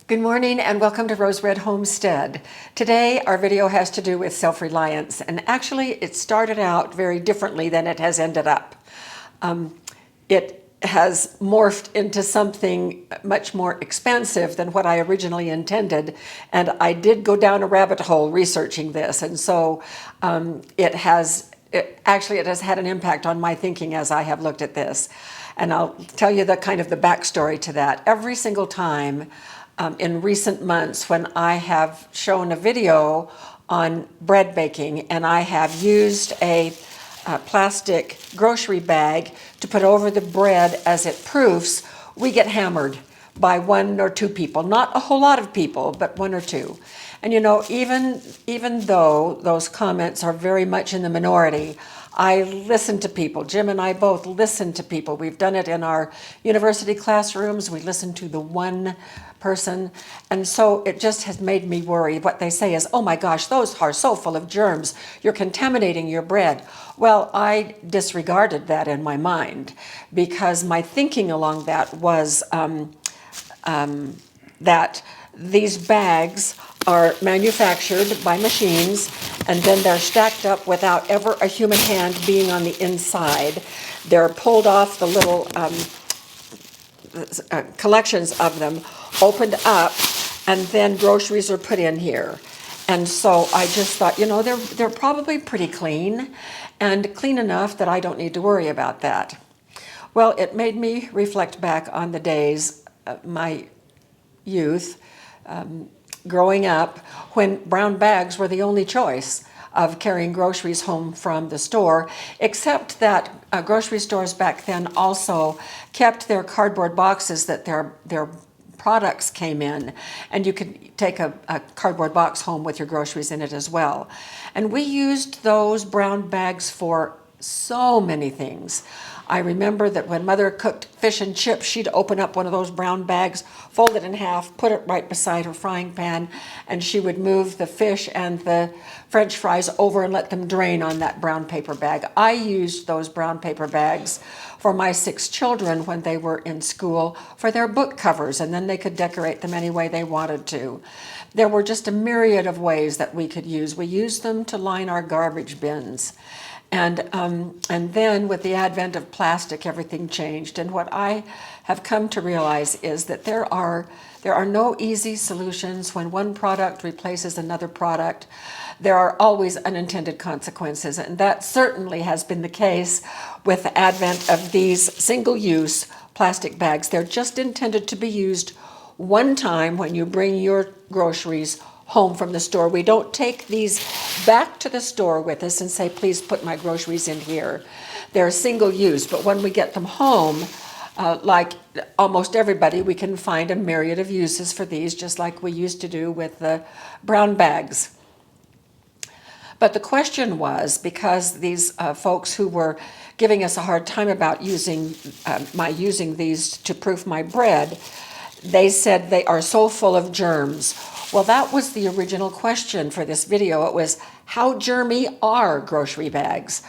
Good morning and welcome to Rose Red Homestead. Today our video has to do with self-reliance, and actually it started out very differently than it has ended up. It has morphed into something much more expansive than what I originally intended, and I did go down a rabbit hole researching this, and so it has had an impact on my thinking as I have looked at this. And I'll tell you the backstory to that. Every single time in recent months when I have shown a video on bread baking and I have used a plastic grocery bag to put over the bread as it proofs, we get hammered by one or two people. Not a whole lot of people, but one or two. And you know, even though those comments are very much in the minority, I listen to people. Jim and I both listen to people. We've done it in our university classrooms. We listen to the one person. And so it just has made me worry. What they say is, oh my gosh, those are so full of germs. You're contaminating your bread. Well, I disregarded that in my mind because my thinking along that was that these bags are manufactured by machines and then they're stacked up without ever a human hand being on the inside. They're pulled off the little collections of them, opened up, and then groceries are put in here. And so I just thought, you know, they're probably pretty clean and clean enough that I don't need to worry about that. Well, it made me reflect back on the days of my youth, growing up, when brown bags were the only choice of carrying groceries home from the store, except that grocery stores back then also kept their cardboard boxes that their products came in, and you could take a cardboard box home with your groceries in it as well. And we used those brown bags for so many things. I remember that when Mother cooked fish and chips, she'd open up one of those brown bags, fold it in half, put it right beside her frying pan, and she would move the fish and the French fries over and let them drain on that brown paper bag. I used those brown paper bags for my 6 children when they were in school for their book covers, and then they could decorate them any way they wanted to. There were just a myriad of ways that we could use. We used them to line our garbage bins. And then with the advent of plastic, everything changed. And what I have come to realize is that there are no easy solutions. When one product replaces another product, there are always unintended consequences. And that certainly has been the case with the advent of these single-use plastic bags. They're just intended to be used one time when you bring your groceries home from the store. We don't take these back to the store with us and say, please put my groceries in here. They're single use, but when we get them home, like almost everybody, we can find a myriad of uses for these, just like we used to do with the brown bags. But the question was, because these folks who were giving us a hard time about using these to proof my bread, they said they are so full of germs. Well, that was the original question for this video. It was, how germy are grocery bags?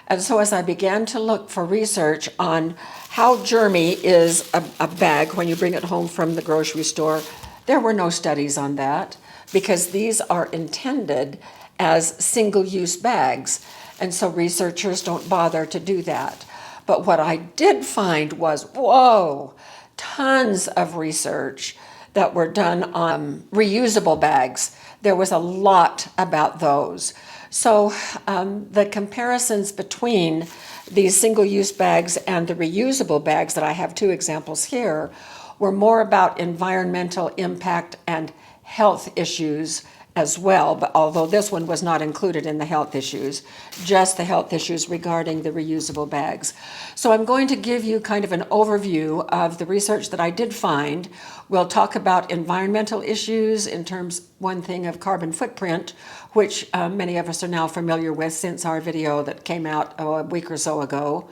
And so as I began to look for research on how germy is a bag when you bring it home from the grocery store, there were no studies on that because these are intended as single-use bags. And so researchers don't bother to do that. But what I did find was, whoa, tons of research that were done on reusable bags. There was a lot about those. So the comparisons between these single-use bags and the reusable bags that I have 2 examples here were more about environmental impact and health issues as well, but although this one was not included in the health issues, just the health issues regarding the reusable bags. So I'm going to give you kind of an overview of the research that I did find. We'll talk about environmental issues in terms, one thing, of carbon footprint, which many of us are now familiar with since our video that came out a week or so ago,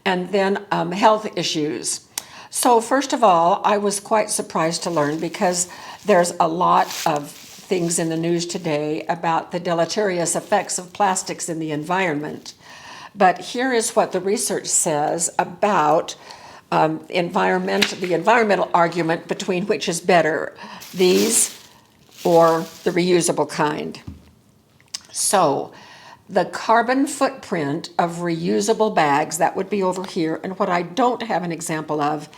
and then health issues. So first of all, I was quite surprised to learn, because there's a lot of things in the news today about the deleterious effects of plastics in the environment. But here is what the research says about the environmental argument between which is better, these or the reusable kind. So the carbon footprint of reusable bags, that would be over here, and what I don't have an example of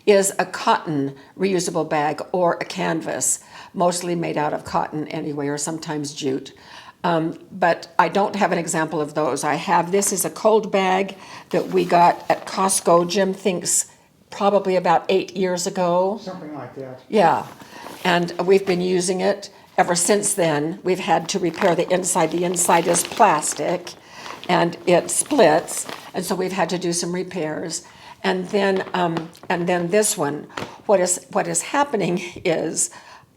is a cotton reusable bag or a canvas, mostly made out of cotton anyway, or sometimes jute. But I don't have an example of those. I have, this is a cold bag that we got at Costco, Jim thinks probably about 8 years ago. Something like that. Yeah, and we've been using it ever since then. We've had to repair the inside. The inside is plastic and it splits, and so we've had to do some repairs. And then this one, what is happening is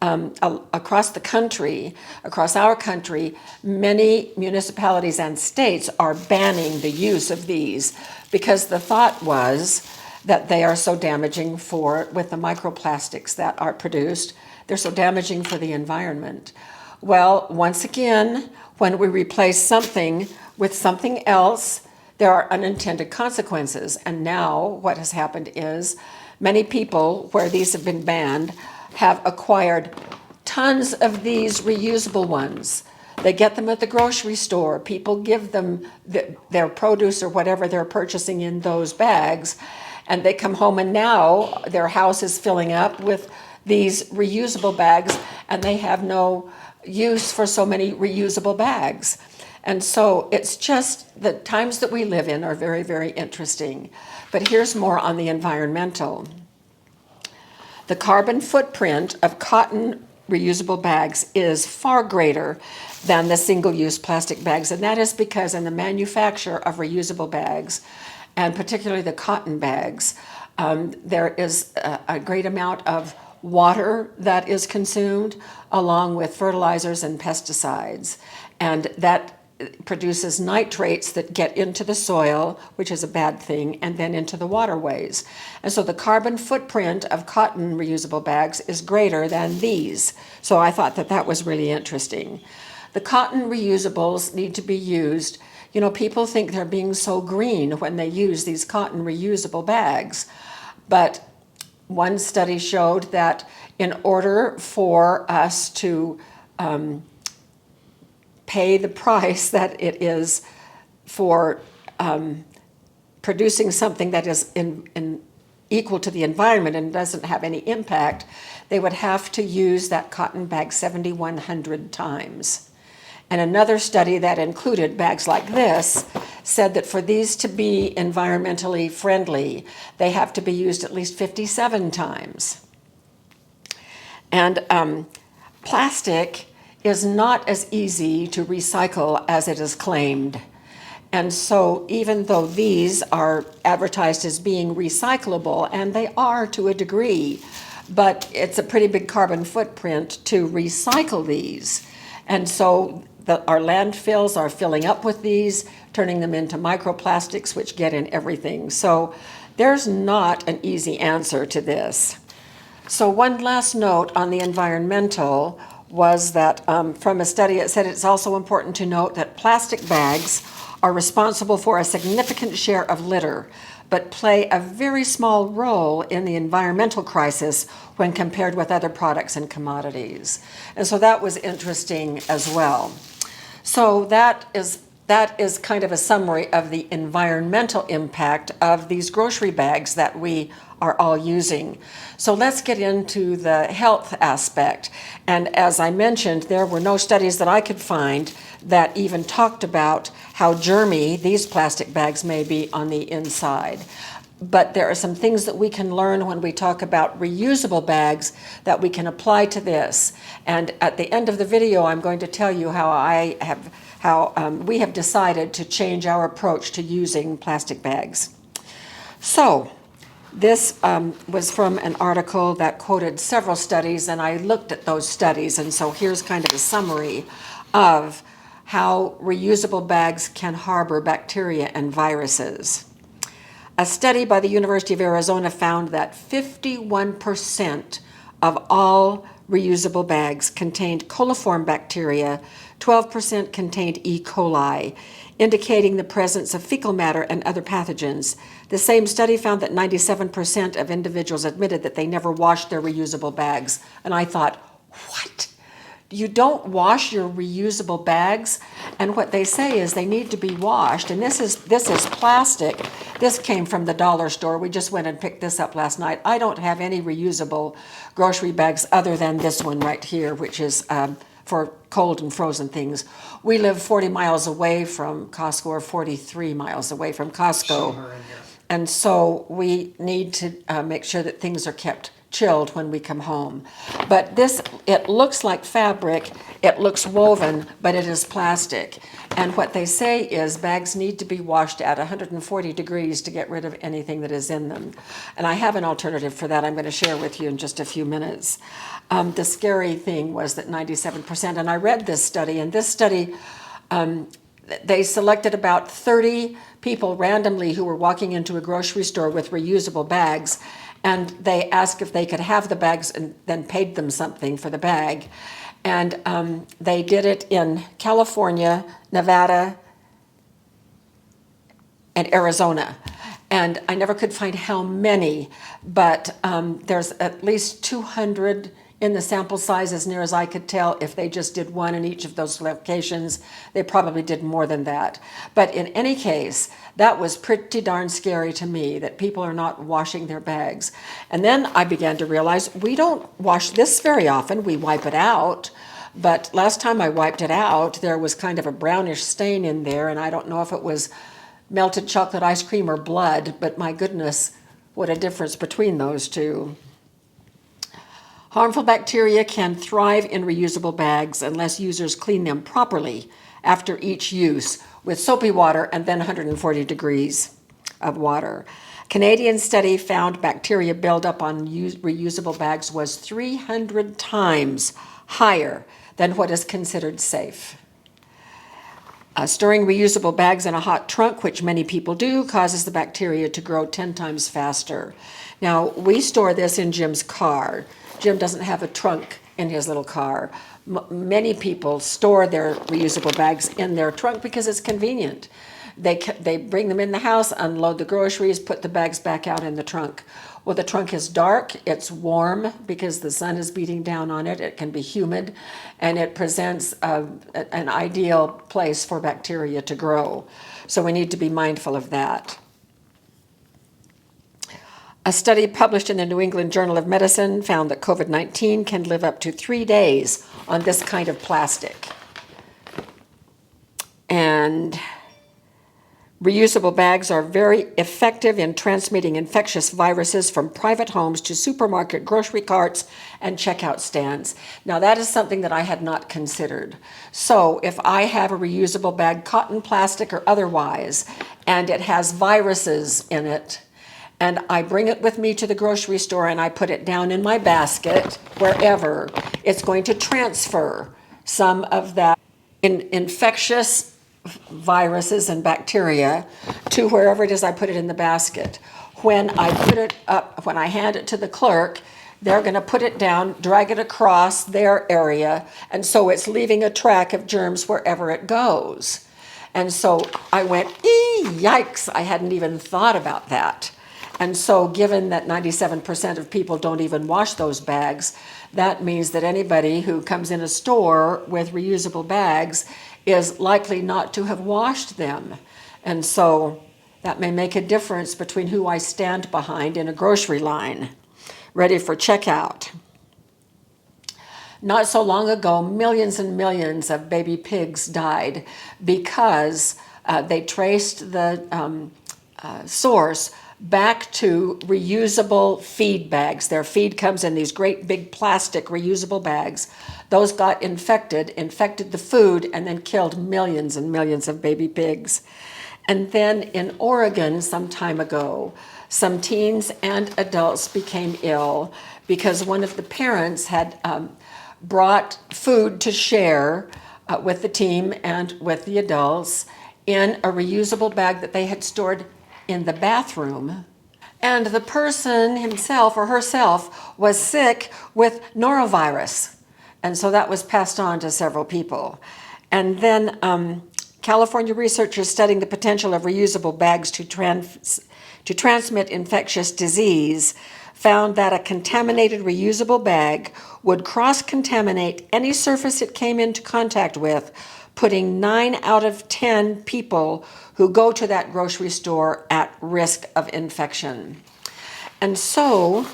across the country, across our country, many municipalities and states are banning the use of these because the thought was that they are so damaging with the microplastics that are produced, they're so damaging for the environment. Well, once again, when we replace something with something else, there are unintended consequences. And now what has happened is many people where these have been banned have acquired tons of these reusable ones. They get them at the grocery store. People give them their produce or whatever they're purchasing in those bags, and they come home and now their house is filling up with these reusable bags, and they have no use for so many reusable bags. And so it's just the times that we live in are very, very interesting. But here's more on the environmental. The carbon footprint of cotton reusable bags is far greater than the single-use plastic bags, and that is because in the manufacture of reusable bags, and particularly the cotton bags, there is a great amount of water that is consumed along with fertilizers and pesticides, and that produces nitrates that get into the soil, which is a bad thing, and then into the waterways. And so the carbon footprint of cotton reusable bags is greater than these. So I thought that that was really interesting. The cotton reusables need to be used. You know, people think they're being so green when they use these cotton reusable bags. But one study showed that in order for us to pay the price that it is for producing something that is equal to the environment and doesn't have any impact, they would have to use that cotton bag 7,100 times. And another study that included bags like this said that for these to be environmentally friendly, they have to be used at least 57 times. And plastic is not as easy to recycle as it is claimed. And so even though these are advertised as being recyclable, and they are to a degree, but it's a pretty big carbon footprint to recycle these. And so our landfills are filling up with these, turning them into microplastics, which get in everything. So there's not an easy answer to this. So one last note on the environmental was that from a study, it said it's also important to note that plastic bags are responsible for a significant share of litter, but play a very small role in the environmental crisis when compared with other products and commodities. And so that was interesting as well. So that is kind of a summary of the environmental impact of these grocery bags that we are all using. So let's get into the health aspect. And as I mentioned, there were no studies that I could find that even talked about how germy these plastic bags may be on the inside. But there are some things that we can learn when we talk about reusable bags that we can apply to this. And at the end of the video, I'm going to tell you how we have decided to change our approach to using plastic bags. So this was from an article that quoted several studies, and I looked at those studies, and so here's kind of a summary of how reusable bags can harbor bacteria and viruses. A study by the University of Arizona found that 51% of all reusable bags contained coliform bacteria, 12% contained E. coli, indicating the presence of fecal matter and other pathogens. The same study found that 97% of individuals admitted that they never washed their reusable bags. And I thought, what? You don't wash your reusable bags? And what they say is they need to be washed. And this is plastic. This came from the dollar store. We just went and picked this up last night. I don't have any reusable grocery bags other than this one right here, which is for cold and frozen things. We live 40 miles away from Costco, or 43 miles away from Costco. And so we need to make sure that things are kept chilled when we come home. But this, it looks like fabric, it looks woven, but it is plastic. And what they say is bags need to be washed at 140 degrees to get rid of anything that is in them. And I have an alternative for that I'm going to share with you in just a few minutes. The scary thing was that 97%, and I read this study, and this study, they selected about 30 people randomly who were walking into a grocery store with reusable bags, and they asked if they could have the bags and then paid them something for the bag. And they did it in California, Nevada, and Arizona. And I never could find how many, but there's at least 200 in the sample size, as near as I could tell. If they just did one in each of those locations, they probably did more than that. But in any case, that was pretty darn scary to me, that people are not washing their bags. And then I began to realize we don't wash this very often. We wipe it out. But last time I wiped it out, there was kind of a brownish stain in there, and I don't know if it was melted chocolate ice cream or blood, but my goodness, what a difference between those two. Harmful bacteria can thrive in reusable bags unless users clean them properly after each use with soapy water and then 140 degrees of water. Canadian study found bacteria buildup on reusable bags was 300 times higher than what is considered safe. Storing reusable bags in a hot trunk, which many people do, causes the bacteria to grow 10 times faster. Now, we store this in Jim's car. Jim doesn't have a trunk in his little car. Many people store their reusable bags in their trunk because it's convenient. They bring them in the house, unload the groceries, put the bags back out in the trunk. Well, the trunk is dark, it's warm because the sun is beating down on it, it can be humid, and it presents an ideal place for bacteria to grow. So we need to be mindful of that. A study published in the New England Journal of Medicine found that COVID-19 can live up to 3 days on this kind of plastic. And reusable bags are very effective in transmitting infectious viruses from private homes to supermarket grocery carts and checkout stands. Now, that is something that I had not considered. So if I have a reusable bag, cotton, plastic, or otherwise, and it has viruses in it, and I bring it with me to the grocery store and I put it down in my basket, wherever, it's going to transfer some of that infectious viruses and bacteria to wherever it is I put it in the basket. When I put it up, when I hand it to the clerk, they're going to put it down, drag it across their area, and so it's leaving a track of germs wherever it goes. And so I went, yikes, I hadn't even thought about that. And so given that 97% of people don't even wash those bags, that means that anybody who comes in a store with reusable bags is likely not to have washed them. And so that may make a difference between who I stand behind in a grocery line, ready for checkout. Not so long ago, millions and millions of baby pigs died because they traced the source back to reusable feed bags. Their feed comes in these great big plastic reusable bags. Those got infected the food, and then killed millions and millions of baby pigs. And then in Oregon some time ago, some teens and adults became ill because one of the parents had brought food to share with the team and with the adults in a reusable bag that they had stored in the bathroom. and the person himself or herself was sick with norovirus. And so that was passed on to several people. And then California researchers studying the potential of reusable bags to transmit infectious disease found that a contaminated reusable bag would cross-contaminate any surface it came into contact with, putting 9 out of 10 people who go to that grocery store at risk of infection. And so,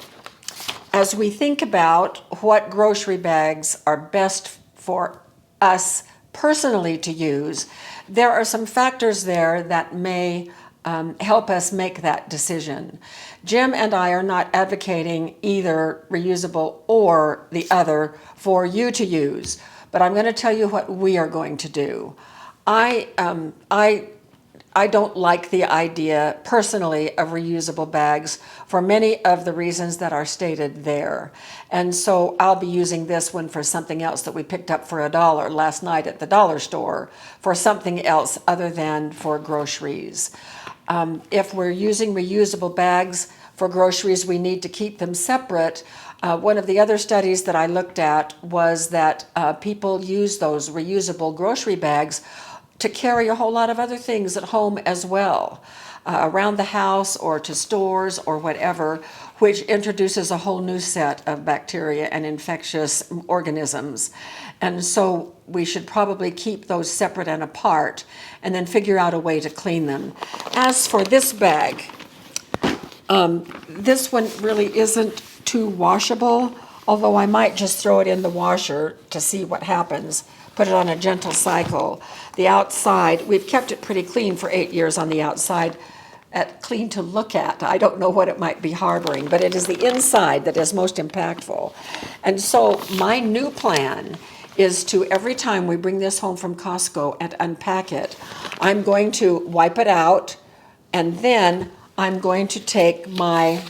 as we think about what grocery bags are best for us personally to use, there are some factors there that may help us make that decision. Jim and I are not advocating either reusable or the other for you to use, but I'm going to tell you what we are going to do. I don't like the idea personally of reusable bags for many of the reasons that are stated there. And so I'll be using this one for something else that we picked up for $1 last night at the dollar store, for something else other than for groceries. If we're using reusable bags for groceries, we need to keep them separate. One of the other studies that I looked at was that people use those reusable grocery bags to carry a whole lot of other things at home as well, around the house or to stores or whatever, which introduces a whole new set of bacteria and infectious organisms. And so we should probably keep those separate and apart and then figure out a way to clean them. As for this bag, this one really isn't too washable, although I might just throw it in the washer to see what happens. Put it on a gentle cycle. The outside, we've kept it pretty clean for 8 years on the outside, clean to look at. I don't know what it might be harboring, but it is the inside that is most impactful. And so my new plan is to, every time we bring this home from Costco and unpack it, I'm going to wipe it out, and then I'm going to take my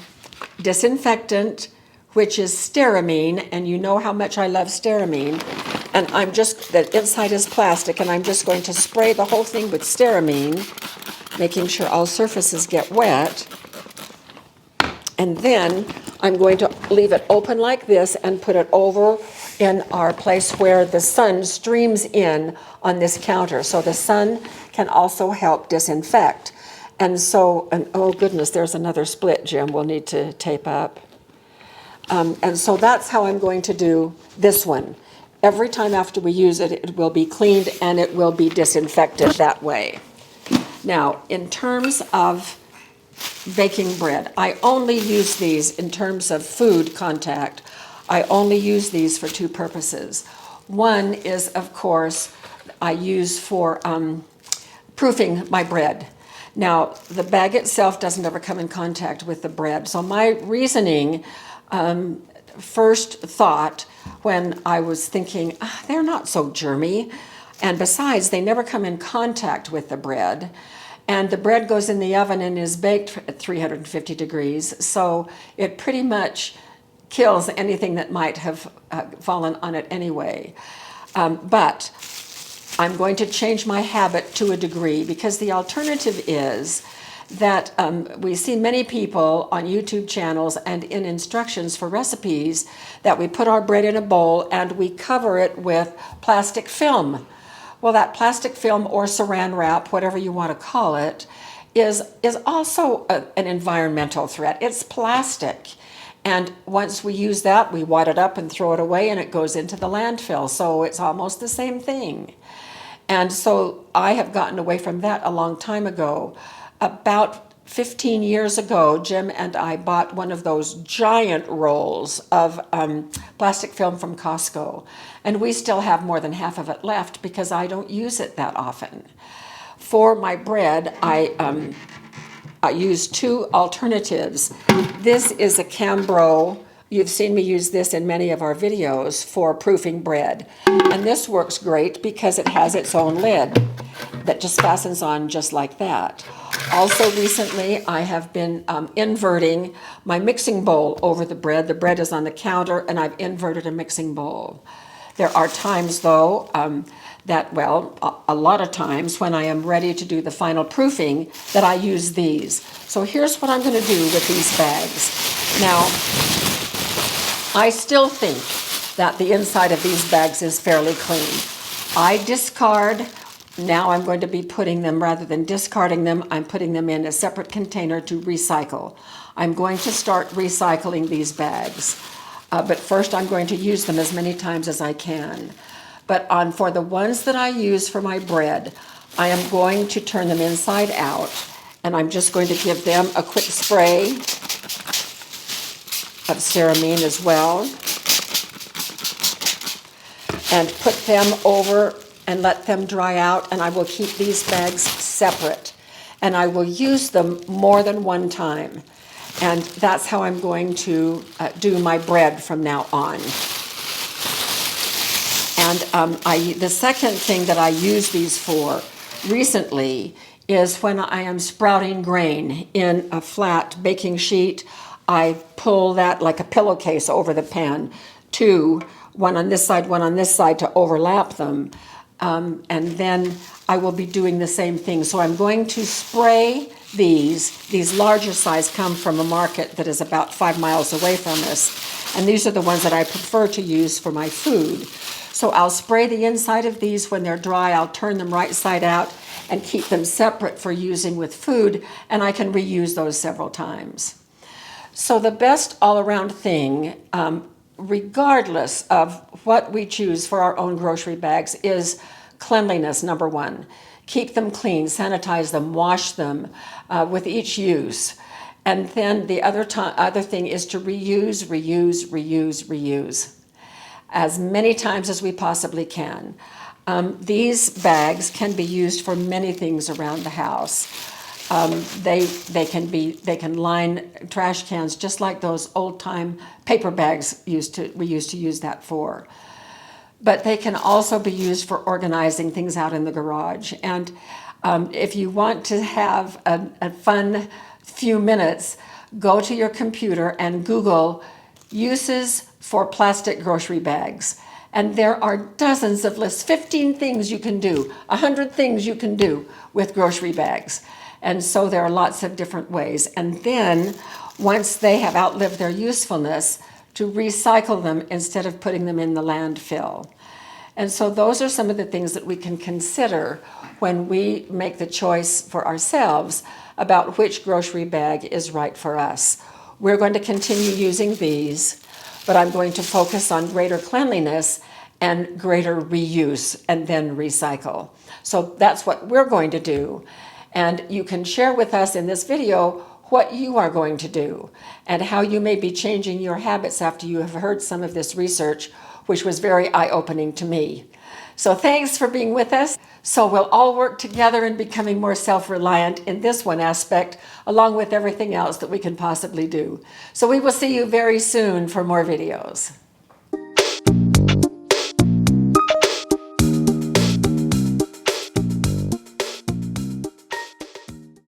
disinfectant, which is stearamine, and you know how much I love stearamine, and the inside is plastic, and I'm just going to spray the whole thing with stearamine, making sure all surfaces get wet, and then I'm going to leave it open like this and put it over in our place where the sun streams in on this counter, so the sun can also help disinfect. And so, oh goodness, there's another split, Jim, we'll need to tape up. And so that's how I'm going to do this one. Every time after we use it, it will be cleaned and it will be disinfected that way. Now, in terms of baking bread, I only use these in terms of food contact. I only use these for two purposes. One is, of course, I use for proofing my bread. Now, the bag itself doesn't ever come in contact with the bread. So my reasoning, first thought when I was thinking, they're not so germy. And besides, they never come in contact with the bread. And the bread goes in the oven and is baked at 350 degrees. So it pretty much kills anything that might have fallen on it anyway. But I'm going to change my habit to a degree, because the alternative is that we see many people on YouTube channels and in instructions for recipes that we put our bread in a bowl and we cover it with plastic film. Well, that plastic film or saran wrap, whatever you want to call it, is also an environmental threat. It's plastic. And once we use that, we wad it up and throw it away and it goes into the landfill. So it's almost the same thing. And so I have gotten away from that a long time ago. About 15 years ago, Jim and I bought one of those giant rolls of plastic film from Costco. And we still have more than half of it left because I don't use it that often. For my bread, I use two alternatives. This is a Cambro. You've seen me use this in many of our videos for proofing bread. And this works great because it has its own lid that just fastens on just like that. Also recently, I have been inverting my mixing bowl over the bread. The bread is on the counter and I've inverted a mixing bowl. There are times, though, a lot of times when I am ready to do the final proofing, that I use these. So here's what I'm going to do with these bags. Now, I still think that the inside of these bags is fairly clean. I discard. Now I'm going to be putting them, rather than discarding them, I'm putting them in a separate container to recycle. I'm going to start recycling these bags. But first I'm going to use them as many times as I can. But for the ones that I use for my bread, I am going to turn them inside out, and I'm just going to give them a quick spray of ceramine as well, and put them over and let them dry out, and I will keep these bags separate, and I will use them more than one time. And that's how I'm going to do my bread from now on. And the second thing that I use these for recently is when I am sprouting grain in a flat baking sheet. I pull that like a pillowcase over the pan, one on this side to overlap them. And then I will be doing the same thing. So I'm going to spray these larger size come from a market that is about 5 miles away from us. And these are the ones that I prefer to use for my food. So I'll spray the inside of these. When they're dry, I'll turn them right side out and keep them separate for using with food, and I can reuse those several times. So the best all-around thing, regardless of what we choose for our own grocery bags, is cleanliness, number one. Keep them clean, sanitize them, wash them with each use. And then the other thing is to reuse, reuse, reuse, reuse as many times as we possibly can. These bags can be used for many things around the house. They can line trash cans just like those old-time paper bags we used to use that for. But they can also be used for organizing things out in the garage. And if you want to have a fun few minutes, go to your computer and Google uses for plastic grocery bags. And there are dozens of lists, 15 things you can do, 100 things you can do with grocery bags. And so there are lots of different ways. And then once they have outlived their usefulness, to recycle them instead of putting them in the landfill. And so those are some of the things that we can consider when we make the choice for ourselves about which grocery bag is right for us. We're going to continue using these, but I'm going to focus on greater cleanliness and greater reuse and then recycle. So that's what we're going to do. And you can share with us in this video what you are going to do and how you may be changing your habits after you have heard some of this research, which was very eye-opening to me. So thanks for being with us. So we'll all work together in becoming more self-reliant in this one aspect, along with everything else that we can possibly do. So we will see you very soon for more videos.